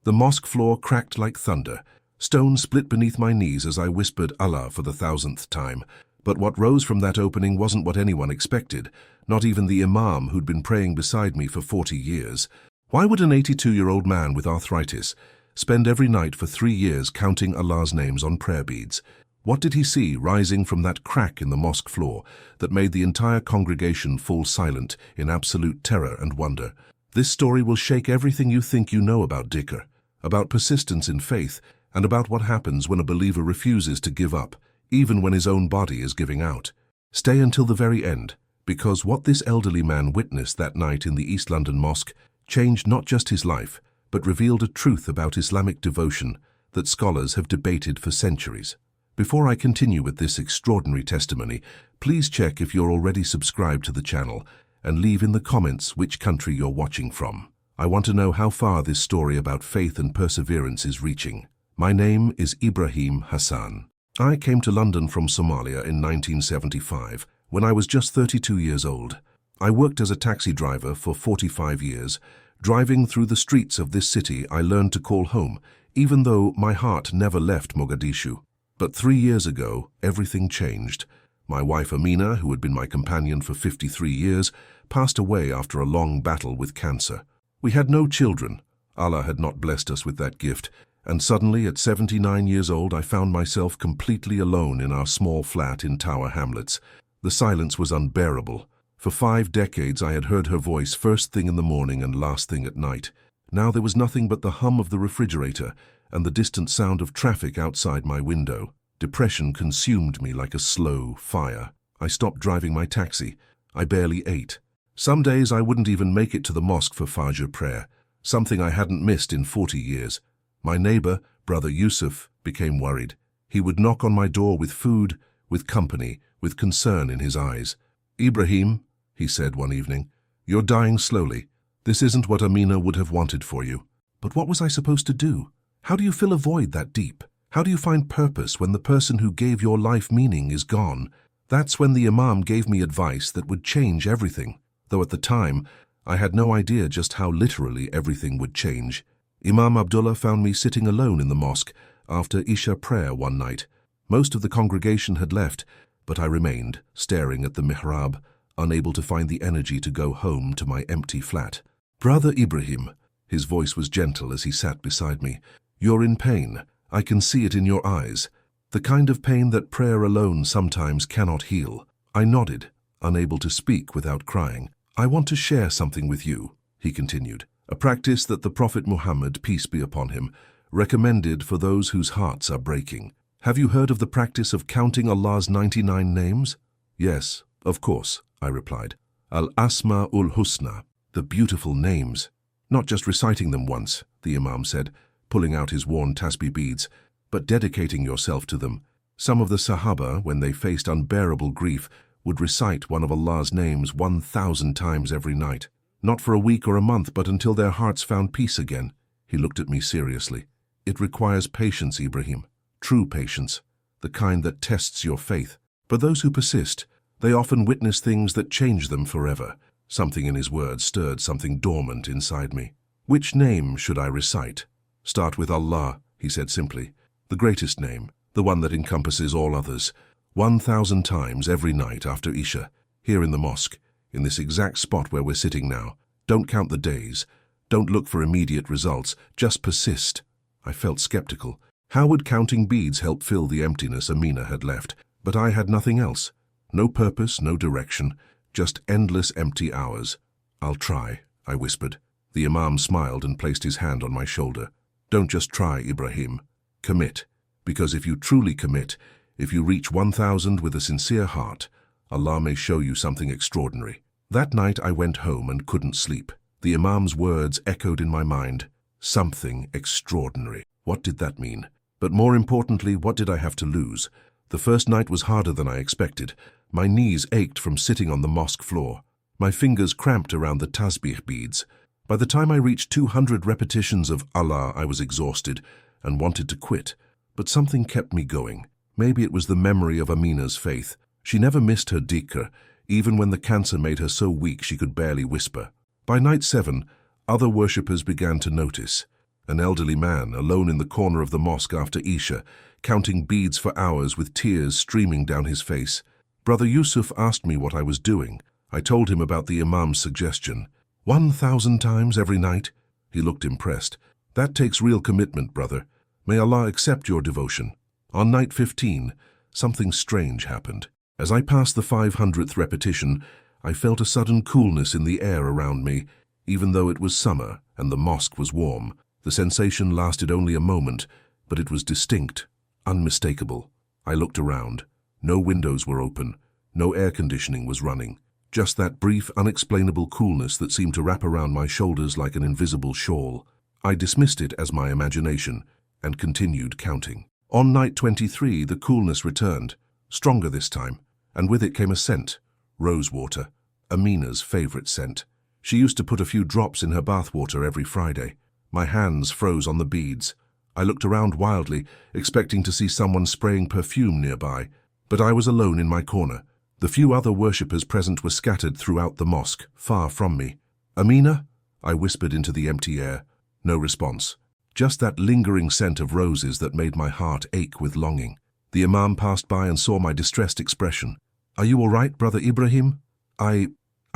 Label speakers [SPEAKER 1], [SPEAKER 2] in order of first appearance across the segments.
[SPEAKER 1] The mosque floor cracked like thunder. Stone split beneath my knees as I whispered Allah for the 1000th time. But what rose from that opening wasn't what anyone expected, not even the Imam who'd been praying beside me for 40 years. Why would an 82-year-old man with arthritis spend every night for 3 years counting Allah's names on prayer beads? What did he see rising from that crack in the mosque floor that made the entire congregation fall silent in absolute terror and wonder? This story will shake everything you think you know about dhikr, about persistence in faith, and about what happens when a believer refuses to give up, even when his own body is giving out. Stay until the very end, because what this elderly man witnessed that night in the East London Mosque changed not just his life, but revealed a truth about Islamic devotion that scholars have debated for centuries. Before I continue with this extraordinary testimony, please check if you're already subscribed to the channel and leave in the comments which country you're watching from. I want to know how far this story about faith and perseverance is reaching. My name is Ibrahim Hassan. I came to London from Somalia in 1975 when I was just 32 years old. I worked as a taxi driver for 45 years. Driving through the streets of this city, I learned to call home, even though my heart never left Mogadishu. But 3 years ago, everything changed. My wife Amina, who had been my companion for 53 years, passed away after a long battle with cancer. We had no children. Allah had not blessed us with that gift. And suddenly, at 79 years old, I found myself completely alone in our small flat in Tower Hamlets. The silence was unbearable. For 5 decades, I had heard her voice first thing in the morning and last thing at night. Now there was nothing but the hum of the refrigerator and the distant sound of traffic outside my window. Depression consumed me like a slow fire. I stopped driving my taxi. I barely ate. Some days I wouldn't even make it to the mosque for Fajr prayer, something I hadn't missed in 40 years. My neighbor, Brother Yusuf, became worried. He would knock on my door with food, with company, with concern in his eyes. "Ibrahim," he said one evening, "you're dying slowly. This isn't what Amina would have wanted for you." But what was I supposed to do? How do you fill a void that deep? How do you find purpose when the person who gave your life meaning is gone? That's when the Imam gave me advice that would change everything, though at the time, I had no idea just how literally everything would change. Imam Abdullah found me sitting alone in the mosque after Isha prayer one night. Most of the congregation had left, but I remained, staring at the mihrab, unable to find the energy to go home to my empty flat. "Brother Ibrahim," his voice was gentle as he sat beside me, "you're in pain. I can see it in your eyes. The kind of pain that prayer alone sometimes cannot heal." I nodded, unable to speak without crying. "I want to share something with you," he continued. "A practice that the Prophet Muhammad, peace be upon him, recommended for those whose hearts are breaking. Have you heard of the practice of counting Allah's 99 names?" "Yes, of course," I replied. "Al-Asma'ul Husna, the beautiful names." "Not just reciting them once," the Imam said, pulling out his worn tasbih beads, "but dedicating yourself to them. Some of the Sahaba, when they faced unbearable grief, would recite one of Allah's names 1,000 times every night. Not for a week or a month, but until their hearts found peace again." He looked at me seriously. "It requires patience, Ibrahim. True patience, the kind that tests your faith. But those who persist, they often witness things that change them forever." Something in his words stirred something dormant inside me. "Which name should I recite?" "Start with Allah," he said simply. "The greatest name, the one that encompasses all others. 1,000 times every night after Isha, here in the mosque, in this exact spot where we're sitting now. Don't count the days. Don't look for immediate results. Just persist." I felt skeptical. How would counting beads help fill the emptiness Amina had left? But I had nothing else. No purpose, no direction, just endless empty hours. "I'll try," I whispered. The Imam smiled and placed his hand on my shoulder. "Don't just try, Ibrahim. Commit. Because if you truly commit, if you reach 1,000 with a sincere heart, Allah may show you something extraordinary." That night I went home and couldn't sleep. The Imam's words echoed in my mind. Something extraordinary. What did that mean? But more importantly, what did I have to lose? The first night was harder than I expected. My knees ached from sitting on the mosque floor. My fingers cramped around the tasbih beads. By the time I reached 200 repetitions of Allah, I was exhausted and wanted to quit. But something kept me going. Maybe it was the memory of Amina's faith. She never missed her dhikr, even when the cancer made her so weak she could barely whisper. By night 7, other worshippers began to notice. An elderly man, alone in the corner of the mosque after Isha, counting beads for hours with tears streaming down his face. Brother Yusuf asked me what I was doing. I told him about the Imam's suggestion. 1,000 times every night? He looked impressed. That takes real commitment, brother. May Allah accept your devotion. On night 15, something strange happened. As I passed the 500th repetition, I felt a sudden coolness in the air around me, even though it was summer and the mosque was warm. The sensation lasted only a moment, but it was distinct, unmistakable. I looked around. No windows were open. No air conditioning was running. Just that brief, unexplainable coolness that seemed to wrap around my shoulders like an invisible shawl. I dismissed it as my imagination and continued counting. On night 23, the coolness returned, stronger this time, and with it came a scent, rosewater, Amina's favorite scent. She used to put a few drops in her bathwater every Friday. My hands froze on the beads. I looked around wildly, expecting to see someone spraying perfume nearby, but I was alone in my corner. The few other worshippers present were scattered throughout the mosque, far from me. "Amina?" I whispered into the empty air. No response. Just that lingering scent of roses that made my heart ache with longing. The Imam passed by and saw my distressed expression. "Are you all right, Brother Ibrahim?" I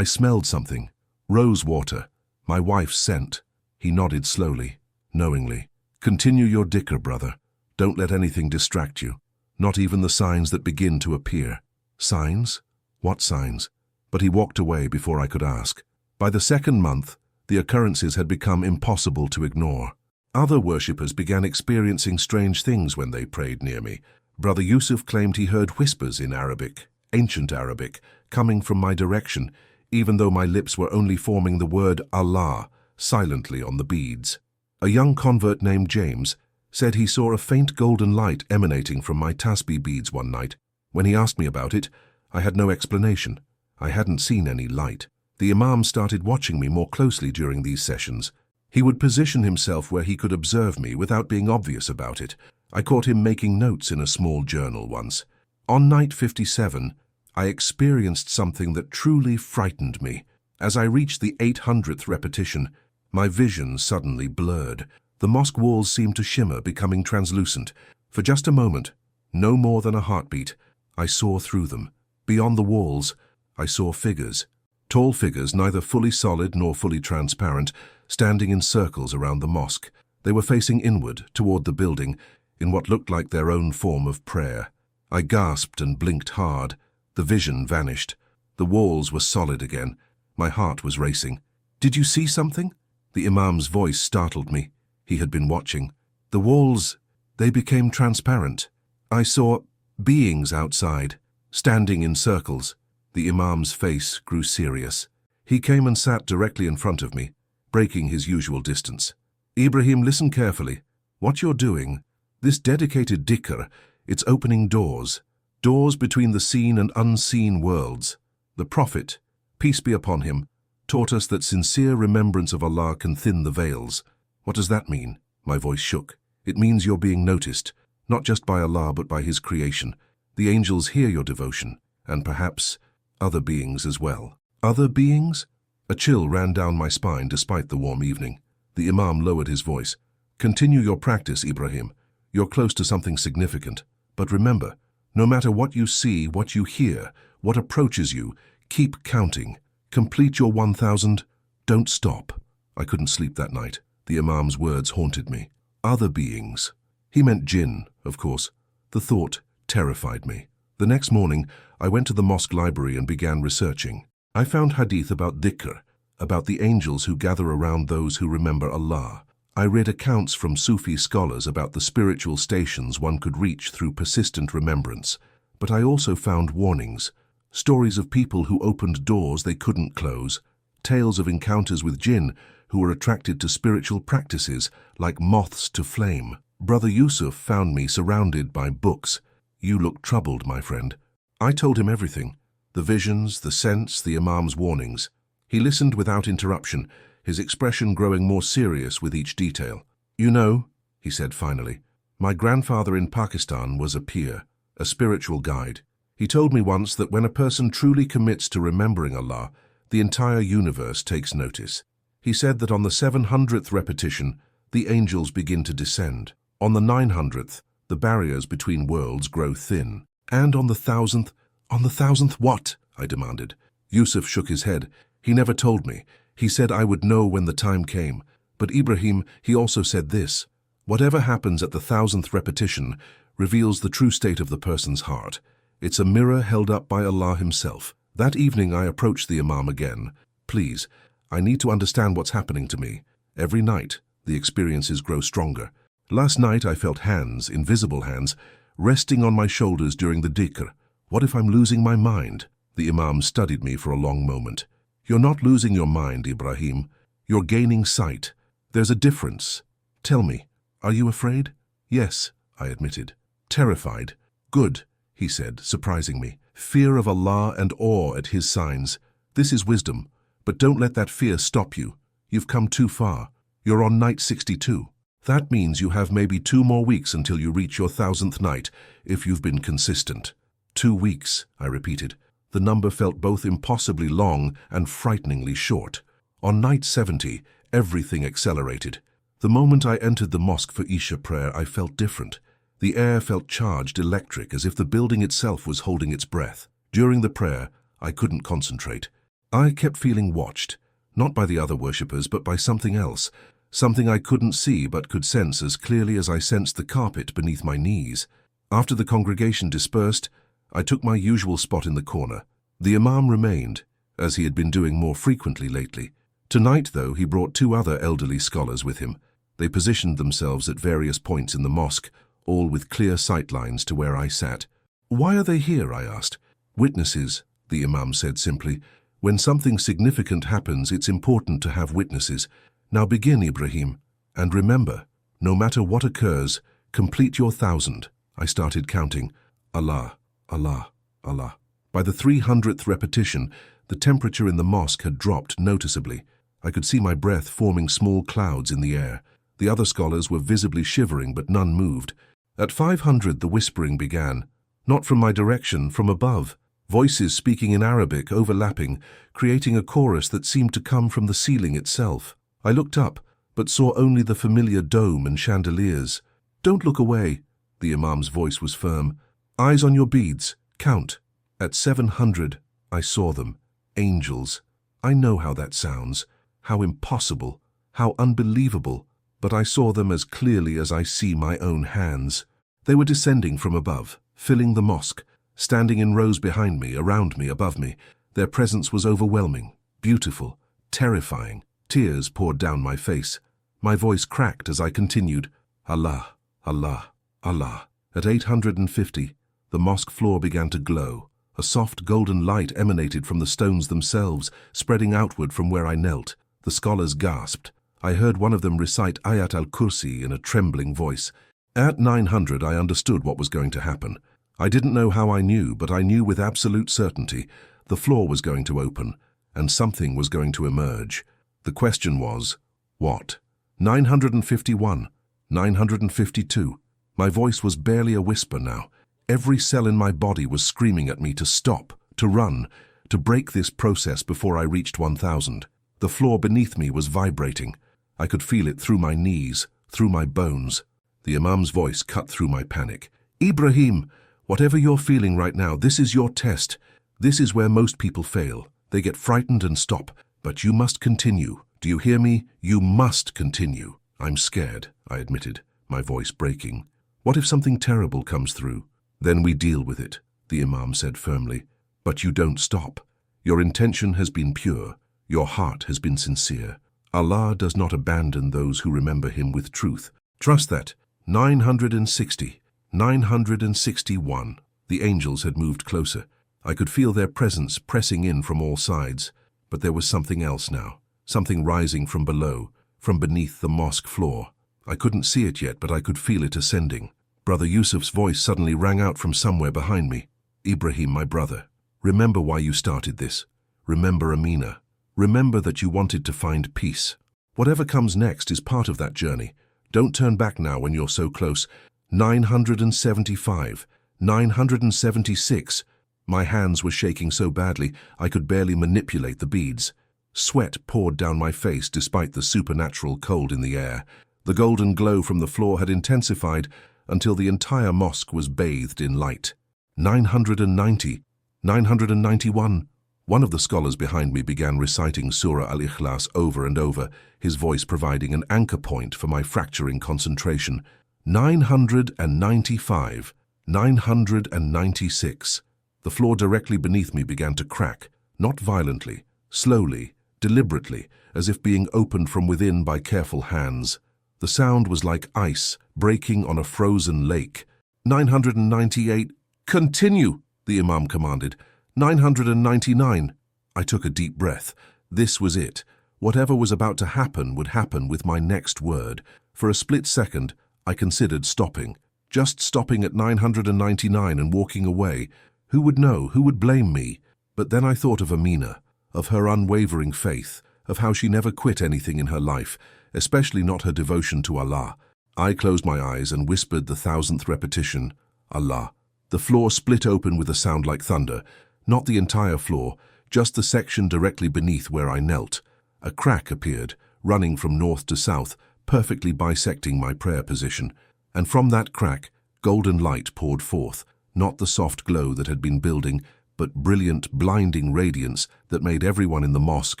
[SPEAKER 1] smelled something. Rose water. My wife's scent. He nodded slowly, knowingly. "Continue your dhikr, brother. Don't let anything distract you. Not even the signs that begin to appear." Signs? What signs? But he walked away before I could ask. By the second month, the occurrences had become impossible to ignore. Other worshippers began experiencing strange things when they prayed near me. Brother Yusuf claimed he heard whispers in Arabic, ancient Arabic, coming from my direction, even though my lips were only forming the word Allah silently on the beads. A young convert named James said he saw a faint golden light emanating from my tasbih beads one night. When he asked me about it, I had no explanation. I hadn't seen any light. The Imam started watching me more closely during these sessions. He would position himself where he could observe me without being obvious about it. I caught him making notes in a small journal once. On night 57, I experienced something that truly frightened me. As I reached the 800th repetition, my vision suddenly blurred. The mosque walls seemed to shimmer, becoming translucent. For just a moment, no more than a heartbeat, I saw through them. Beyond the walls, I saw figures. Tall figures, neither fully solid nor fully transparent, standing in circles around the mosque. They were facing inward, toward the building, in what looked like their own form of prayer. I gasped and blinked hard. The vision vanished. The walls were solid again. My heart was racing. "Did you see something?" The Imam's voice startled me. He had been watching. "The walls, they became transparent. I saw beings outside, standing in circles." The Imam's face grew serious. He came and sat directly in front of me, breaking his usual distance. "Ibrahim, listen carefully. What you're doing, this dedicated dhikr, it's opening doors. Doors between the seen and unseen worlds. The Prophet, peace be upon him, taught us that sincere remembrance of Allah can thin the veils." "What does that mean?" My voice shook. "It means you're being noticed, not just by Allah but by His creation. The angels hear your devotion, and perhaps other beings as well." "Other beings?" A chill ran down my spine despite the warm evening. The Imam lowered his voice. "Continue your practice, Ibrahim. You're close to something significant. But remember, no matter what you see, what you hear, what approaches you, keep counting. Complete your 1,000. Don't stop." I couldn't sleep that night. The Imam's words haunted me. Other beings. He meant jinn, of course. The thought terrified me. The next morning, I went to the mosque library and began researching. I found hadith about dhikr, about the angels who gather around those who remember Allah. I read accounts from Sufi scholars about the spiritual stations one could reach through persistent remembrance. But I also found warnings, stories of people who opened doors they couldn't close, tales of encounters with jinn who were attracted to spiritual practices like moths to flame. Brother Yusuf found me surrounded by books. "You look troubled, my friend." I told him everything, the visions, the scents, the Imam's warnings. He listened without interruption, his expression growing more serious with each detail. "You know," he said finally, "my grandfather in Pakistan was a peer, a spiritual guide. He told me once that when a person truly commits to remembering Allah, the entire universe takes notice. He said that on the 700th repetition, the angels begin to descend. On the 900th, the barriers between worlds grow thin. And on the 1000th what? I demanded. Yusuf shook his head. He never told me. He said I would know when the time came. But Ibrahim, he also said this: whatever happens at the 1000th repetition reveals the true state of the person's heart. It's a mirror held up by Allah himself. That evening I approached the Imam again. Please, I need to understand what's happening to me. Every night, the experiences grow stronger. Last night I felt hands, invisible hands, resting on my shoulders during the dhikr. What if I'm losing my mind? The Imam studied me for a long moment. You're not losing your mind, Ibrahim. You're gaining sight. There's a difference. Tell me, are you afraid? Yes, I admitted. Terrified? Good, he said, surprising me. Fear of Allah and awe at his signs. This is wisdom, but don't let that fear stop you. You've come too far. You're on night 62. That means you have maybe 2 more weeks until you reach your 1000th night, if you've been consistent. 2 weeks, I repeated. The number felt both impossibly long and frighteningly short. On night 70, everything accelerated. The moment I entered the mosque for Isha prayer, I felt different. The air felt charged, electric, as if the building itself was holding its breath. During the prayer, I couldn't concentrate. I kept feeling watched, not by the other worshippers, but by something else, something I couldn't see but could sense as clearly as I sensed the carpet beneath my knees. After the congregation dispersed, I took my usual spot in the corner. The Imam remained, as he had been doing more frequently lately. Tonight, though, he brought 2 other elderly scholars with him. They positioned themselves at various points in the mosque, all with clear sight lines to where I sat. Why are they here? I asked. Witnesses, the Imam said simply. When something significant happens, it's important to have witnesses. Now begin, Ibrahim. And remember, no matter what occurs, complete your 1000. I started counting. Allah, Allah, Allah. By the 300th repetition, the temperature in the mosque had dropped noticeably. I could see my breath forming small clouds in the air. The other scholars were visibly shivering, but none moved. At 500, the whispering began. Not from my direction, from above. Voices speaking in Arabic, overlapping, creating a chorus that seemed to come from the ceiling itself. I looked up, but saw only the familiar dome and chandeliers. Don't look away. The Imam's voice was firm. Eyes on your beads. Count. At 700, I saw them. Angels. I know how that sounds. How impossible. How unbelievable. But I saw them as clearly as I see my own hands. They were descending from above, filling the mosque, standing in rows behind me, around me, above me. Their presence was overwhelming, beautiful, terrifying. Tears poured down my face. My voice cracked as I continued, Allah, Allah, Allah. At 850, the mosque floor began to glow. A soft golden light emanated from the stones themselves, spreading outward from where I knelt. The scholars gasped. I heard one of them recite Ayat al-Kursi in a trembling voice. At 900, I understood what was going to happen. I didn't know how I knew, but I knew with absolute certainty. The floor was going to open, and something was going to emerge. The question was, what? 951, 952. My voice was barely a whisper now. Every cell in my body was screaming at me to stop, to run, to break this process before I reached 1000. The floor beneath me was vibrating. I could feel it through my knees, through my bones. The Imam's voice cut through my panic. Ibrahim, whatever you're feeling right now, this is your test. This is where most people fail. They get frightened and stop. But you must continue. Do you hear me? You must continue. I'm scared, I admitted, my voice breaking. What if something terrible comes through? Then we deal with it, the Imam said firmly. But you don't stop. Your intention has been pure. Your heart has been sincere. Allah does not abandon those who remember Him with truth. Trust that. 960, 961. The angels had moved closer. I could feel their presence pressing in from all sides. But there was something else now. Something rising from below, from beneath the mosque floor. I couldn't see it yet, but I could feel it ascending. Brother Yusuf's voice suddenly rang out from somewhere behind me. Ibrahim, my brother, remember why you started this. Remember Amina. Remember that you wanted to find peace. Whatever comes next is part of that journey. Don't turn back now when you're so close. 975, 976. My hands were shaking so badly I could barely manipulate the beads. Sweat poured down my face despite the supernatural cold in the air. The golden glow from the floor had intensified until the entire mosque was bathed in light. 990, 991. One of the scholars behind me began reciting Surah Al-Ikhlas over and over, his voice providing an anchor point for my fracturing concentration. 995, 996. The floor directly beneath me began to crack, not violently, slowly, deliberately, as if being opened from within by careful hands. The sound was like ice breaking on a frozen lake. 998. Continue, the Imam commanded. 999. I took a deep breath. This was it. Whatever was about to happen would happen with my next word. For a split second, I considered stopping. Just stopping at 999 and walking away. Who would know? Who would blame me? But then I thought of Amina, of her unwavering faith, of how she never quit anything in her life, especially not her devotion to Allah. I closed my eyes and whispered the 1000th repetition, Allah. The floor split open with a sound like thunder. Not the entire floor, just the section directly beneath where I knelt. A crack appeared, running from north to south, perfectly bisecting my prayer position. And from that crack, golden light poured forth, not the soft glow that had been building, but brilliant, blinding radiance that made everyone in the mosque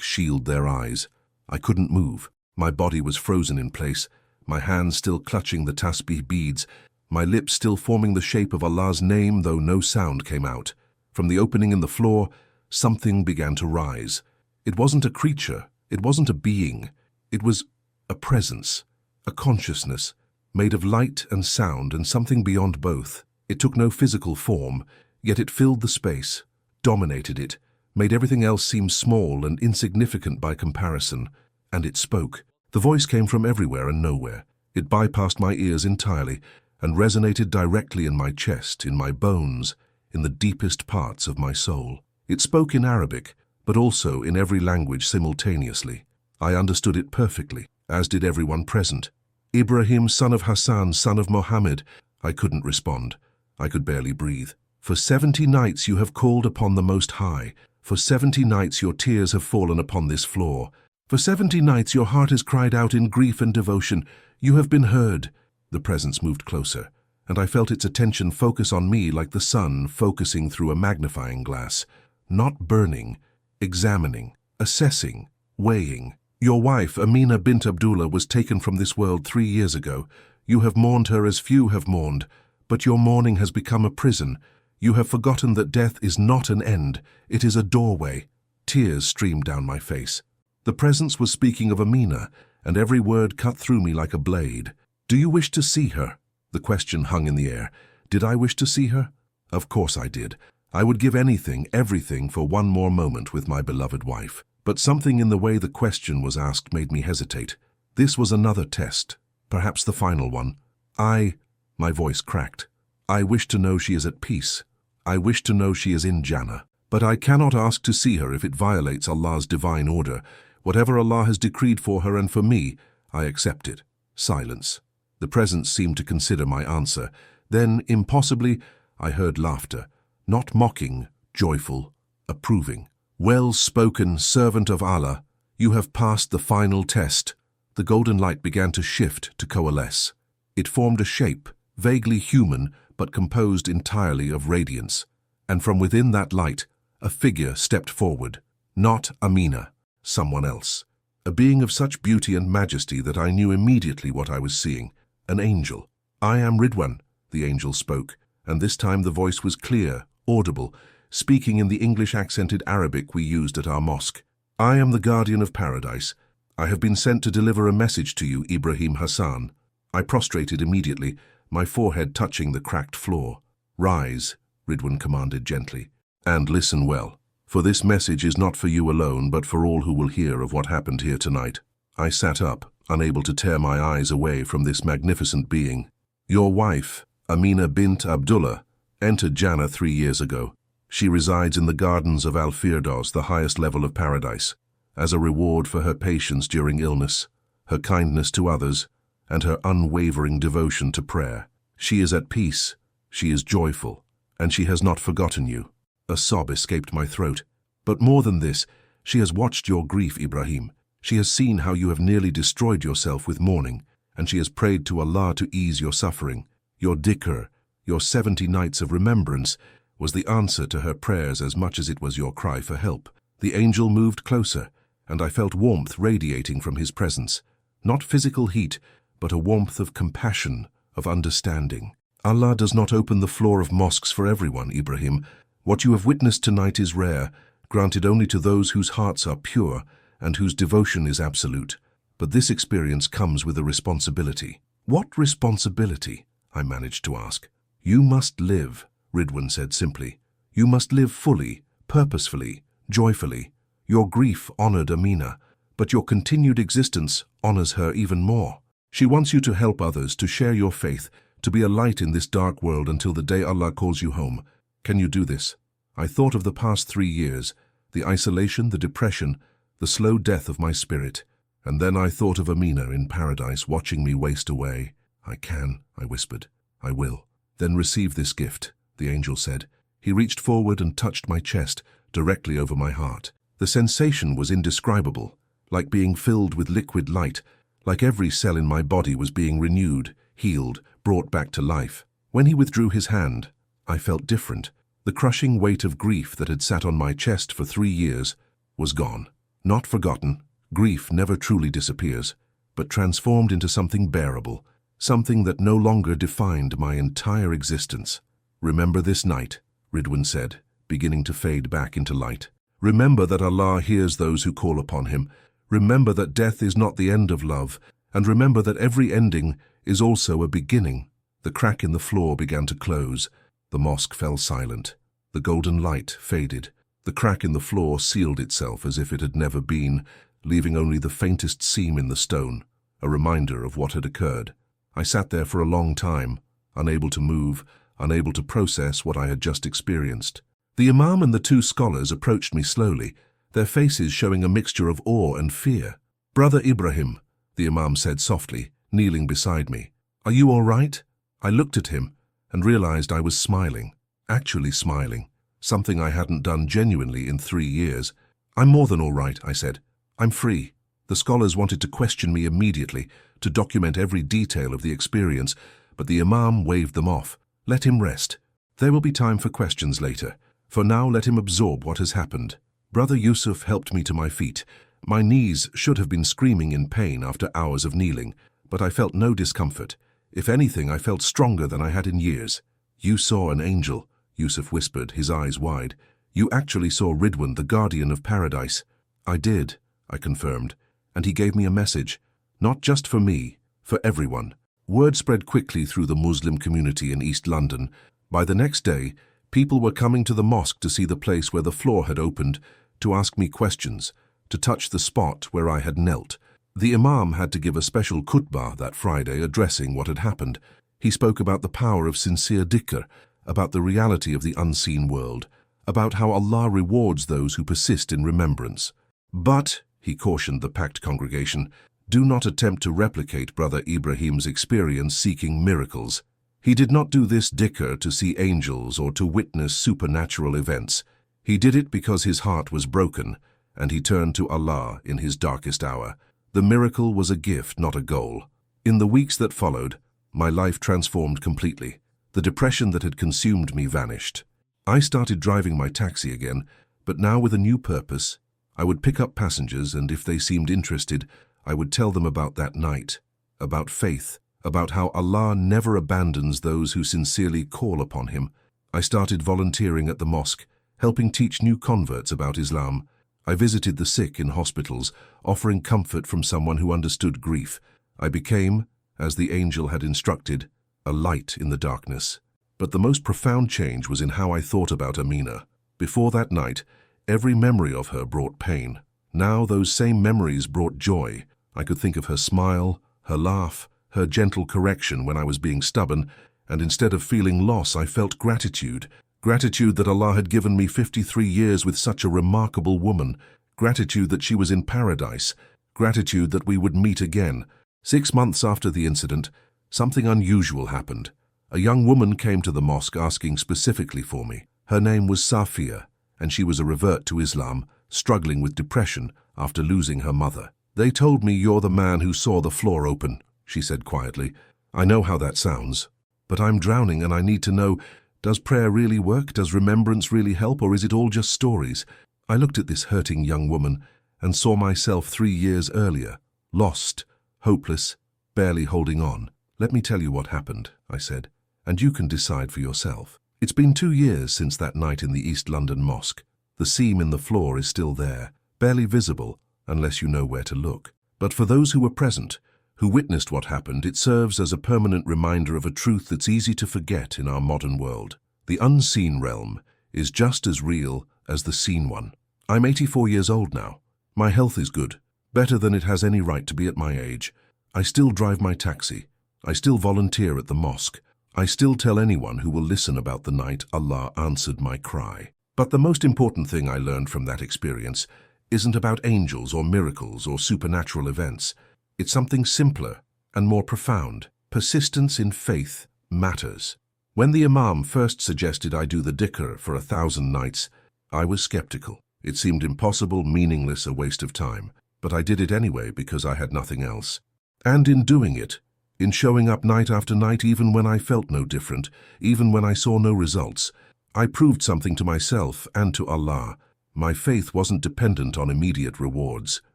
[SPEAKER 1] shield their eyes. I couldn't move. My body was frozen in place, my hands still clutching the tasbih beads, my lips still forming the shape of Allah's name, though no sound came out. From the opening in the floor, something began to rise. It wasn't a creature, it wasn't a being. It was a presence, a consciousness, made of light and sound and something beyond both. It took no physical form, yet it filled the space, dominated it, made everything else seem small and insignificant by comparison. And it spoke. The voice came from everywhere and nowhere. It bypassed my ears entirely and resonated directly in my chest, in my bones, in the deepest parts of my soul. It spoke in Arabic, but also in every language simultaneously. I understood it perfectly, as did everyone present. Ibrahim, son of Hassan, son of Mohammed. I couldn't respond. I could barely breathe. For 70 nights you have called upon the Most High. For 70 nights your tears have fallen upon this floor. For 70 nights your heart has cried out in grief and devotion. You have been heard. The presence moved closer, and I felt its attention focus on me like the sun focusing through a magnifying glass. Not burning, examining, assessing, weighing. Your wife, Amina bint Abdullah, was taken from this world 3 years ago. You have mourned her as few have mourned, but your mourning has become a prison. You have forgotten that death is not an end, it is a doorway. Tears streamed down my face. The presence was speaking of Amina, and every word cut through me like a blade. Do you wish to see her? The question hung in the air. Did I wish to see her? Of course I did. I would give anything, everything, for one more moment with my beloved wife. But something in the way the question was asked made me hesitate. This was another test, perhaps the final one. My voice cracked. I wish to know she is at peace. I wish to know she is in Jannah. But I cannot ask to see her if it violates Allah's divine order. Whatever Allah has decreed for her and for me, I accept it. Silence. The presence seemed to consider my answer. Then, impossibly, I heard laughter. Not mocking, joyful, approving. Well spoken, servant of Allah. You have passed the final test. The golden light began to shift, to coalesce. It formed a shape, vaguely human, but composed entirely of radiance. And from within that light, a figure stepped forward. Not Amina, someone else. A being of such beauty and majesty that I knew immediately what I was seeing. An angel. I am Ridwan, the angel spoke, and this time the voice was clear, audible, speaking in the English-accented Arabic we used at our mosque. I am the guardian of paradise. I have been sent to deliver a message to you, Ibrahim Hassan. I prostrated immediately, my forehead touching the cracked floor. Rise, Ridwan commanded gently, and listen well, for this message is not for you alone, but for all who will hear of what happened here tonight. I sat up, unable to tear my eyes away from this magnificent being. Your wife, Amina bint Abdullah, entered Jannah 3 years ago. She resides in the gardens of Al-Firdaus, the highest level of paradise, as a reward for her patience during illness, her kindness to others, and her unwavering devotion to prayer. She is at peace, she is joyful, and she has not forgotten you. A sob escaped my throat. But more than this, she has watched your grief, Ibrahim. She has seen how you have nearly destroyed yourself with mourning, and she has prayed to Allah to ease your suffering. Your dhikr, your 70 nights of remembrance, was the answer to her prayers as much as it was your cry for help. The angel moved closer, and I felt warmth radiating from his presence. Not physical heat, but a warmth of compassion, of understanding. Allah does not open the floor of mosques for everyone, Ibrahim. What you have witnessed tonight is rare, granted only to those whose hearts are pure and whose devotion is absolute. But this experience comes with a responsibility. What responsibility? I managed to ask. You must live, Ridwan said simply. You must live fully, purposefully, joyfully. Your grief honored Amina, but your continued existence honors her even more. She wants you to help others, to share your faith, to be a light in this dark world until the day Allah calls you home. Can you do this? I thought of the past 3 years, the isolation, the depression, the slow death of my spirit. And then I thought of Amina in paradise watching me waste away. I can, I whispered. I will. Then receive this gift, the angel said. He reached forward and touched my chest, directly over my heart. The sensation was indescribable, like being filled with liquid light, like every cell in my body was being renewed, healed, brought back to life. When he withdrew his hand, I felt different. The crushing weight of grief that had sat on my chest for 3 years was gone. Not forgotten. Grief never truly disappears, but transformed into something bearable, something that no longer defined my entire existence. Remember this night, Ridwan said, beginning to fade back into light. Remember that Allah hears those who call upon Him. Remember that death is not the end of love, and remember that every ending is also a beginning. The crack in the floor began to close. The mosque fell silent. The golden light faded. The crack in the floor sealed itself as if it had never been, leaving only the faintest seam in the stone, a reminder of what had occurred. I sat there for a long time, unable to move, unable to process what I had just experienced. The Imam and the 2 scholars approached me slowly, their faces showing a mixture of awe and fear. "Brother Ibrahim," the Imam said softly, kneeling beside me. "Are you all right?" I looked at him and realized I was smiling, actually smiling, something I hadn't done genuinely in 3 years. "I'm more than all right," I said. "I'm free." The scholars wanted to question me immediately, to document every detail of the experience, but the Imam waved them off. "Let him rest. There will be time for questions later. For now, let him absorb what has happened." Brother Yusuf helped me to my feet. My knees should have been screaming in pain after hours of kneeling, but I felt no discomfort. If anything, I felt stronger than I had in years. "You saw an angel," Yusuf whispered, his eyes wide. "You actually saw Ridwan, the guardian of paradise." "I did," I confirmed, "and he gave me a message. Not just for me, for everyone." Word spread quickly through the Muslim community in East London. By the next day, people were coming to the mosque to see the place where the floor had opened, to ask me questions, to touch the spot where I had knelt. The Imam had to give a special khutbah that Friday addressing what had happened. He spoke about the power of sincere dhikr, about the reality of the unseen world, about how Allah rewards those who persist in remembrance. "But," he cautioned the packed congregation, "do not attempt to replicate Brother Ibrahim's experience seeking miracles. He did not do this dhikr to see angels or to witness supernatural events. He did it because his heart was broken, and he turned to Allah in his darkest hour. The miracle was a gift, not a goal." In the weeks that followed, my life transformed completely. The depression that had consumed me vanished. I started driving my taxi again, but now with a new purpose. I would pick up passengers, and if they seemed interested, I would tell them about that night, about faith, about how Allah never abandons those who sincerely call upon Him. I started volunteering at the mosque, helping teach new converts about Islam. I visited the sick in hospitals, offering comfort from someone who understood grief. I became, as the angel had instructed, a light in the darkness. But the most profound change was in how I thought about Amina. Before that night, every memory of her brought pain. Now those same memories brought joy. I could think of her smile, her laugh, her gentle correction when I was being stubborn, and instead of feeling loss, I felt gratitude. Gratitude that Allah had given me 53 years with such a remarkable woman. Gratitude that she was in paradise. Gratitude that we would meet again. 6 months after the incident, something unusual happened. A young woman came to the mosque asking specifically for me. Her name was Safia, and she was a revert to Islam, struggling with depression after losing her mother. "They told me you're the man who saw the floor open," she said quietly. "I know how that sounds. But I'm drowning and I need to know, does prayer really work? Does remembrance really help? Or is it all just stories?" I looked at this hurting young woman and saw myself 3 years earlier, lost, hopeless, barely holding on. "Let me tell you what happened," I said, "and you can decide for yourself." It's been 2 years since that night in the East London mosque. The seam in the floor is still there, barely visible unless you know where to look. But for those who were present, who witnessed what happened, it serves as a permanent reminder of a truth that's easy to forget in our modern world. The unseen realm is just as real as the seen one. I'm 84 years old now. My health is good, better than it has any right to be at my age. I still drive my taxi. I still volunteer at the mosque. I still tell anyone who will listen about the night Allah answered my cry. But the most important thing I learned from that experience isn't about angels or miracles or supernatural events. It's something simpler and more profound. Persistence in faith matters. When the Imam first suggested I do the dhikr for 1,000 nights, I was skeptical. It seemed impossible, meaningless, a waste of time. But I did it anyway because I had nothing else. And in doing it, in showing up night after night, even when I felt no different, even when I saw no results, I proved something to myself and to Allah. My faith wasn't dependent on immediate rewards.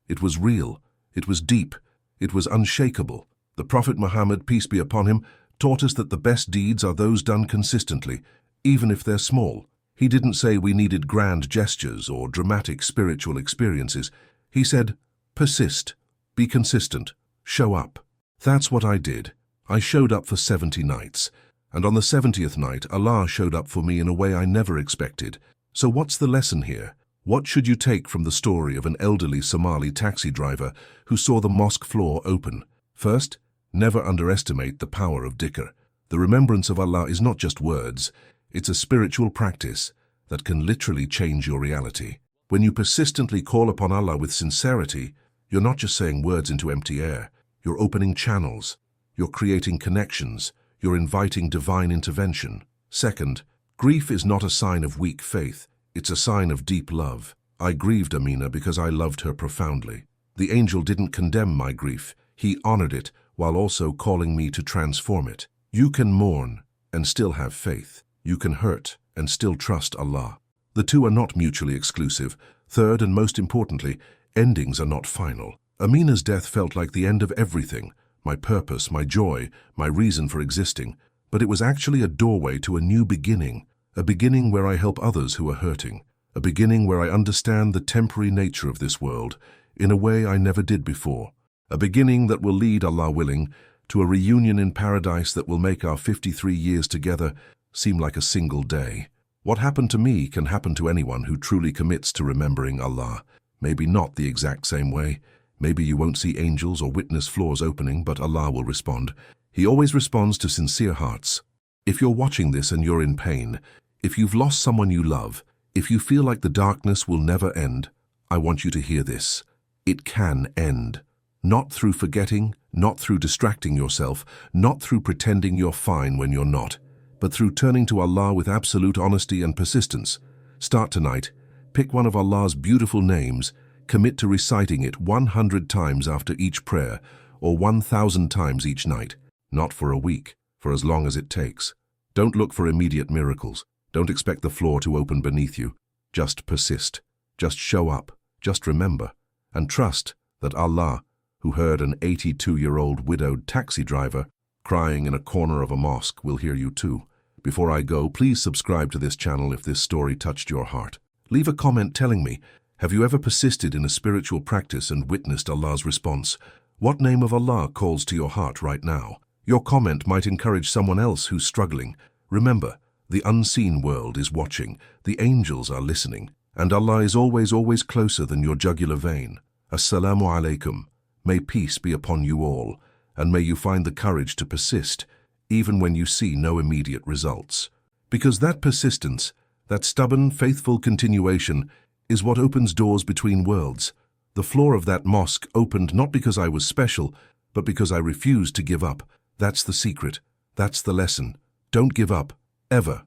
[SPEAKER 1] It was real. It was deep. It was unshakable. The Prophet Muhammad, peace be upon him, taught us that the best deeds are those done consistently, even if they're small. He didn't say we needed grand gestures or dramatic spiritual experiences. He said, persist, be consistent, show up. That's what I did. I showed up for 70 nights. And on the 70th night, Allah showed up for me in a way I never expected. So what's the lesson here? What should you take from the story of an elderly Somali taxi driver who saw the mosque floor open? First, never underestimate the power of dhikr. The remembrance of Allah is not just words. It's a spiritual practice that can literally change your reality. When you persistently call upon Allah with sincerity, you're not just saying words into empty air. You're opening channels. You're creating connections. You're inviting divine intervention. Second, grief is not a sign of weak faith. It's a sign of deep love. I grieved Amina because I loved her profoundly. The angel didn't condemn my grief. He honored it while also calling me to transform it. You can mourn and still have faith. You can hurt and still trust Allah. The two are not mutually exclusive. Third, and most importantly, endings are not final. Amina's death felt like the end of everything, my purpose, my joy, my reason for existing. But it was actually a doorway to a new beginning, a beginning where I help others who are hurting, a beginning where I understand the temporary nature of this world in a way I never did before, a beginning that will lead, Allah willing, to a reunion in paradise that will make our 53 years together seem like a single day. What happened to me can happen to anyone who truly commits to remembering Allah. Maybe not the exact same way. Maybe you won't see angels or witness floors opening, but Allah will respond. He always responds to sincere hearts. If you're watching this and you're in pain, if you've lost someone you love, if you feel like the darkness will never end, I want you to hear this. It can end. Not through forgetting, not through distracting yourself, not through pretending you're fine when you're not, but through turning to Allah with absolute honesty and persistence. Start tonight. Pick one of Allah's beautiful names. Commit to reciting it 100 times after each prayer, or 1,000 times each night. Not for a week, for as long as it takes. Don't look for immediate miracles. Don't expect the floor to open beneath you. Just persist. Just show up. Just remember. And trust that Allah, who heard an 82-year-old widowed taxi driver crying in a corner of a mosque, will hear you too. Before I go, please subscribe to this channel if this story touched your heart. Leave a comment telling me, have you ever persisted in a spiritual practice and witnessed Allah's response? What name of Allah calls to your heart right now? Your comment might encourage someone else who's struggling. Remember, the unseen world is watching, the angels are listening, and Allah is always closer than your jugular vein. Assalamu alaikum. May peace be upon you all, and may you find the courage to persist, even when you see no immediate results. Because that persistence, that stubborn, faithful continuation, is what opens doors between worlds. The floor of that mosque opened not because I was special, but because I refused to give up. That's the secret. That's the lesson. Don't give up, ever.